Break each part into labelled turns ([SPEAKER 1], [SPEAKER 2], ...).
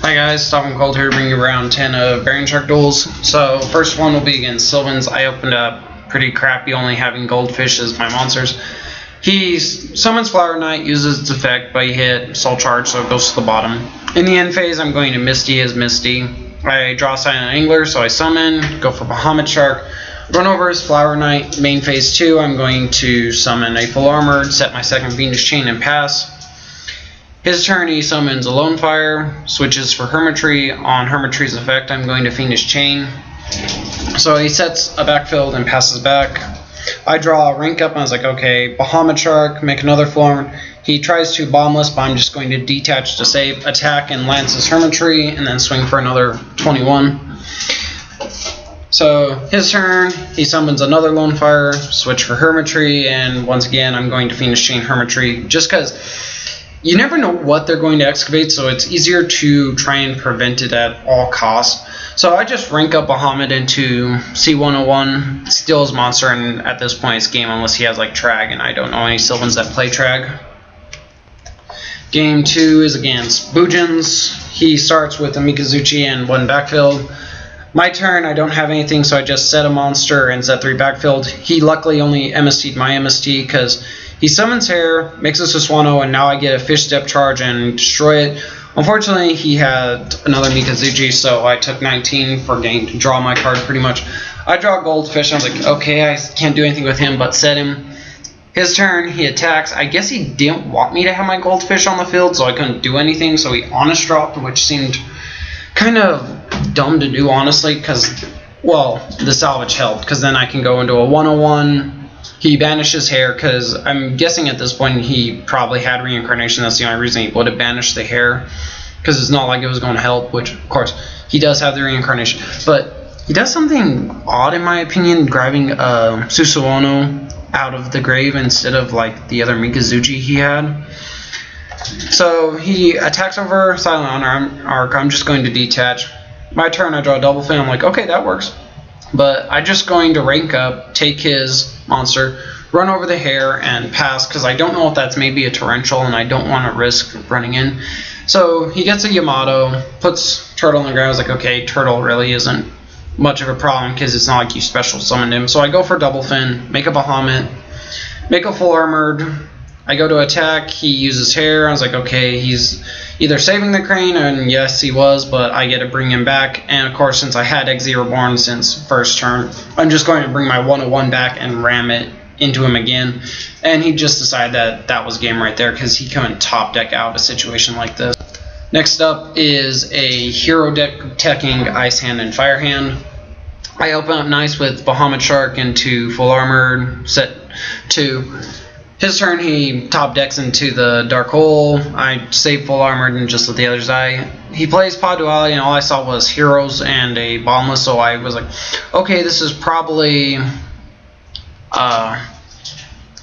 [SPEAKER 1] Hi guys, Stop Cold here, bringing you round 10 of Barian Shark duels. So first one will be against Sylvan's. I opened up pretty crappy, only having goldfish as my monsters. He summons Flower Knight, uses its effect, but he hit Soul Charge, so it goes to the bottom. In the end phase, I'm going to Misty as Misty. I draw Silent Angler, so I summon, go for Bahamut Shark, run over his Flower Knight. Main phase 2, I'm going to summon a Full Armored, set my second Fiendish Chain, and pass. His turn, he summons a Lone Fire, switches for Hermitry. On Hermitry's effect, I'm going to Fiendish Chain. So he sets a backfield and passes back. I draw a rank up, and I was like, okay, Bahamut Shark, make another Full Armor. He tries to bombless, but I'm just going to detach to save, attack, and lance his Hermitry, and then swing for another 21. So his turn, he summons another Lone Fire, switch for Hermitry, and once again, I'm going to Fiendish Chain Hermitry, just because you never know what they're going to excavate, so it's easier to try and prevent it at all costs. So I just rank up Bahamut into C101, steal his monster, and at this point it's game unless he has like Trag, and I don't know any Sylvans that play Trag. Game 2 is against Bujins. He starts with a Mikazuchi and one backfield. My turn, I don't have anything, so I just set a monster and set 3 backfield. He luckily only MST'd my MST because he summons Hair, makes us a Swano, and now I get a Fish Step Charge and destroy it. Unfortunately, he had another Mikazuchi, so I took 19 for getting to draw my card pretty much. I draw Goldfish, and I was like, okay, I can't do anything with him but set him. His turn, he attacks. I guess he didn't want me to have my Goldfish on the field, so I couldn't do anything, so he Honest dropped, which seemed kind of dumb to do, honestly, because, well, the salvage helped, because then I can go into a 101. He banishes Hair, because I'm guessing at this point he probably had Reincarnation. That's the only reason he would have banished the Hair, because it's not like it was going to help, which, of course, he does have the Reincarnation. But he does something odd, in my opinion, grabbing Susuono out of the grave instead of, like, the other Mikazuchi he had. So he attacks over Silent Arc. I'm just going to detach. My turn, I draw a Double Fin. I'm like, okay, that works. But I'm just going to rank up, take his monster, run over the Hair, and pass, because I don't know if that's maybe a Torrential, and I don't want to risk running in. So he gets a Yamato, puts Turtle on the ground. I was like, okay, Turtle really isn't much of a problem, because it's not like you special summoned him. So I go for Double Fin, make a Bahamut, make a Full Armored. I go to attack, he uses Hair. I was like, okay, he's either saving the Crane, and yes, he was, but I get to bring him back. And of course, since I had Eggsy Reborn since first turn, I'm just going to bring my 101 back and ram it into him again. And he just decided that that was game right there, because he couldn't top deck out a situation like this. Next up is a hero deck teching Ice Hand and Fire Hand. I open up nice with Bahamut Shark into Full Armored, set 2. His turn, he top decks into the Dark Hole. I save Full Armored and just let the others die. He plays Pod Duality, and all I saw was Heroes and a Bombless, so I was like, okay, this is probably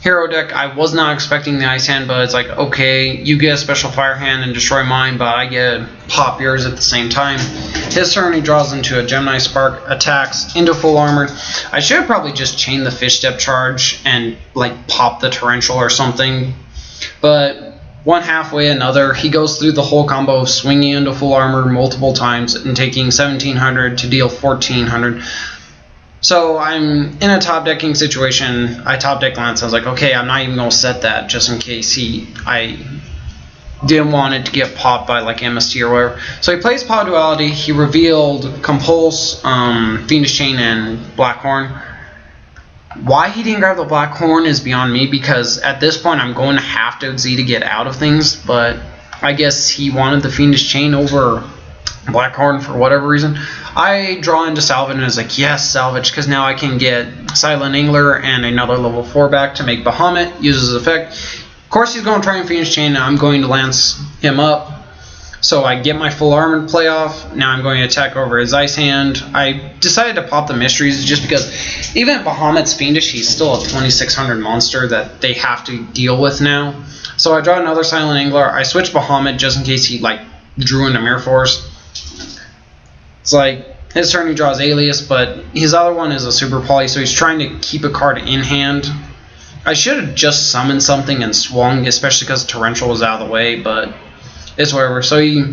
[SPEAKER 1] Hero deck. I was not expecting the Ice Hand, but it's like, okay, you get a special Fire Hand and destroy mine, but I get pop yours at the same time. His turn, he draws into a Gemini Spark, attacks into Full Armor. I should have probably just chained the Fish Step Charge and like pop the Torrential or something, but one halfway another, he goes through the whole combo of swinging into Full Armor multiple times and taking 1700 to deal 1400. So I'm in a top decking situation. I top deck Lance. I was like, okay, I'm not even going to set that just in case I didn't want it to get popped by like MST or whatever. So he plays Pod Duality. He revealed Compulse, Fiendish Chain, and Blackhorn. Why he didn't grab the Blackhorn is beyond me, because at this point I'm going to have to Z to get out of things, but I guess he wanted the Fiendish Chain over Blackhorn for whatever reason. I draw into Salvage, and I was like, yes, Salvage, because now I can get Silent Angler and another level 4 back to make Bahamut, uses his effect. Of course, he's going to try and Fiendish Chain, and I'm going to lance him up. So I get my Full Armored play off. Now I'm going to attack over his Ice Hand. I decided to pop the Mysteries just because even at Bahamut's Fiendish, he's still a 2600 monster that they have to deal with now. So I draw another Silent Angler. I switch Bahamut just in case he like drew into Mirror Force. It's like his turn, he draws Alias, but his other one is a Super Poly, so he's trying to keep a card in hand. I should have just summoned something and swung, especially because Torrential was out of the way, but it's whatever. So he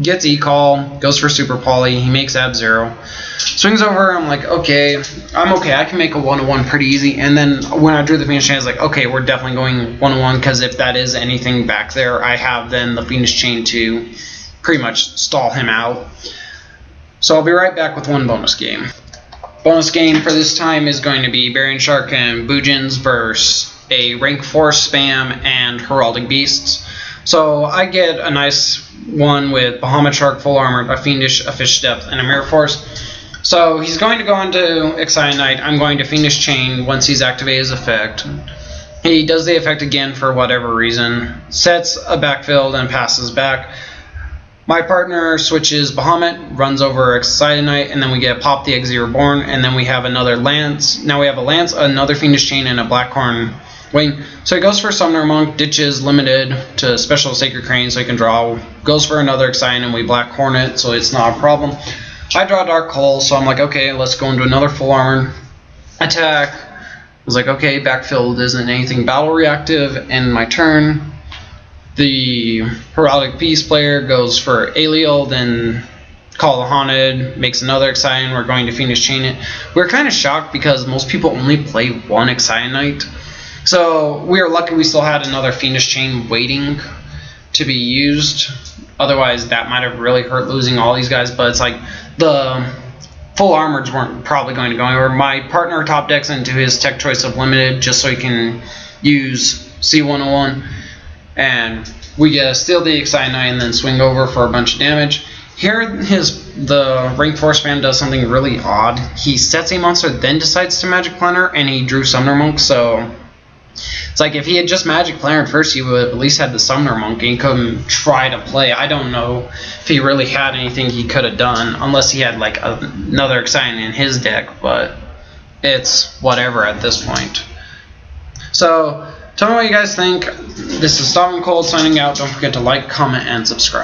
[SPEAKER 1] gets E-Call, goes for Super Poly, he makes Ab-Zero. Swings over, I'm like, okay, I'm okay, I can make a 1-1 pretty easy. And then when I drew the Phoenix Chain, I was like, okay, we're definitely going 1-1, because if that is anything back there, I have then the Phoenix Chain to pretty much stall him out. So I'll be right back with one bonus game. Bonus game for this time is going to be Barian Shark and Boojins versus a Rank 4 Spam and Heraldic Beasts. So I get a nice one with Bahamut Shark, Full Armored, a Fiendish, a Fish Depth, and a Mirror Force. So he's going to go into Excited Knight. I'm going to Fiendish Chain once he's activated his effect. He does the effect again for whatever reason, sets a backfield and passes back. My partner switches Bahamut, runs over Excited Knight, and then we get Pop the Exy Reborn, and then we have another Lance. Now we have a Lance, another Fiendish Chain, and a Blackhorn Wing. So he goes for Summoner Monk, ditches limited to Special Sacred Crane so he can draw. Goes for another Excited, and we Black Hornet, so it's not a problem. I draw Dark Hole, so I'm like, okay, let's go into another Full Armor attack. I was like, okay, backfield isn't anything battle reactive, and my turn. The Heraldic Beast player goes for Aliel, then Call the Haunted, makes another Excited, we're going to Fiendish Chain it. We're kind of shocked because most people only play one Excited Knight. So we are lucky we still had another Fiendish Chain waiting to be used. Otherwise, that might have really hurt losing all these guys, but it's like the Full Armoreds weren't probably going to go anywhere. My partner top decks into his tech choice of Limited just so he can use C101. And we steal the Excited Knight and then swing over for a bunch of damage. Here, the Rank 4 Spam does something really odd. He sets a monster, then decides to Magic Planner, and he drew Summoner Monk, so it's like if he had just Magic Plannered first, he would have at least had the Summoner Monk, and he couldn't try to play. I don't know if he really had anything he could have done, unless he had like another Excited in his deck, but it's whatever at this point. So tell me what you guys think. This is Stop 'Em Cold signing out. Don't forget to like, comment, and subscribe.